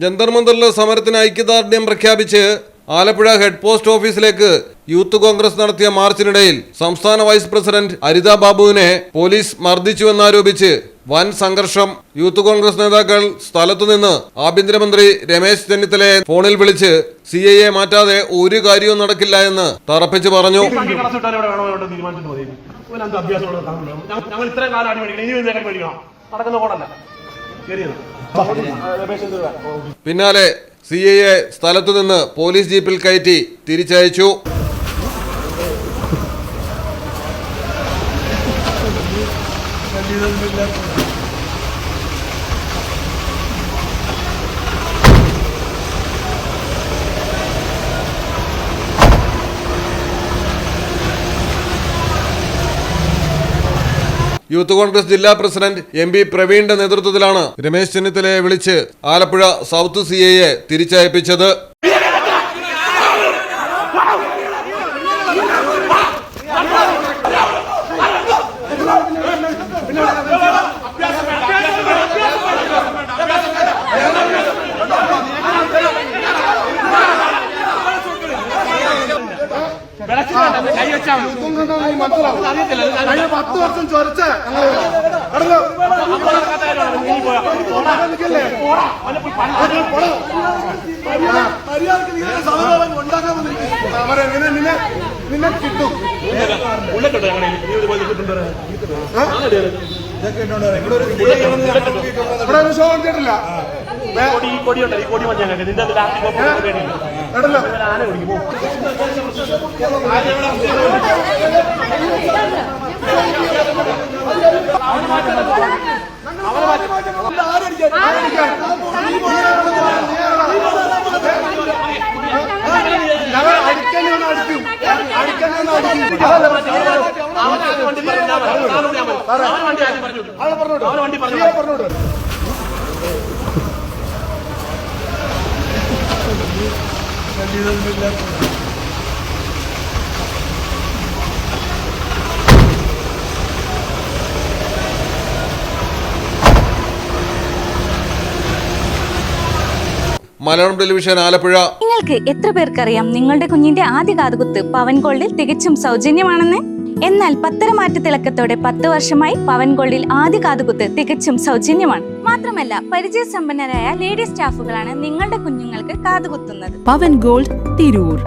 ജന്തർ മന്ദറിലെ സമരത്തിന് ഐക്യദാർഢ്യം പ്രഖ്യാപിച്ച് ആലപ്പുഴ ഹെഡ് പോസ്റ്റ് ഓഫീസിലേക്ക് യൂത്ത് കോൺഗ്രസ് നടത്തിയ മാർച്ചിനിടയിൽ സംസ്ഥാന വൈസ് പ്രസിഡന്റ് അരിത ബാബുവിനെ പോലീസ് മർദ്ദിച്ചുവെന്നാരോപിച്ച് വൻ സംഘർഷം. യൂത്ത് കോൺഗ്രസ് നേതാക്കൾ സ്ഥലത്തുനിന്ന് ആഭ്യന്തരമന്ത്രി രമേശ് ചെന്നിത്തലയെ ഫോണിൽ വിളിച്ച് CIA മാറ്റാതെ ഒരു കാര്യവും നടക്കില്ല എന്ന് തറപ്പിച്ച് പറഞ്ഞു. പിന്നാലെ CIA സ്ഥലത്തുനിന്ന് പോലീസ് ജീപ്പിൽ കയറ്റി തിരിച്ചയച്ചു. യൂത്ത് കോൺഗ്രസ് ജില്ലാ പ്രസിഡന്റ് MP പ്രവീണിന്റെ നേതൃത്വത്തിലാണ് രമേശ് ചെന്നിത്തലയെ വിളിച്ച് ആലപ്പുഴ സൗത്ത് CIA തിരിച്ചയപ്പിച്ചത്. കഴിഞ്ഞ 10 വർഷം ചൊരച്ച നിന്നെ കിട്ടും. ഇവിടെ ഷോ കണ്ടിട്ടില്ല. മലയാളം ടെലിവിഷൻ ആലപ്പുഴ. നിങ്ങൾക്ക് എത്ര പേർക്കറിയാം നിങ്ങളുടെ കുഞ്ഞിന്റെ ആദ്യ കാതുകുത്ത് പവൻ ഗോൾഡിൽ തികച്ചും സൗജന്യമാണെന്ന്? എന്നാൽ പത്തരമാറ്റ തിളക്കത്തോടെ 10 വർഷമായി പവൻ ഗോൾഡിൽ ആദ്യ കാതുകുത്ത് തികച്ചും സൗജന്യമാണ്. മാത്രമല്ല പരിചയസമ്പന്നരായ ലേഡി സ്റ്റാഫുകളാണ് നിങ്ങളുടെ കുഞ്ഞുങ്ങൾക്ക് കാതുകുത്തുന്നത്. പവൻ ഗോൾഡ് തിരൂർ.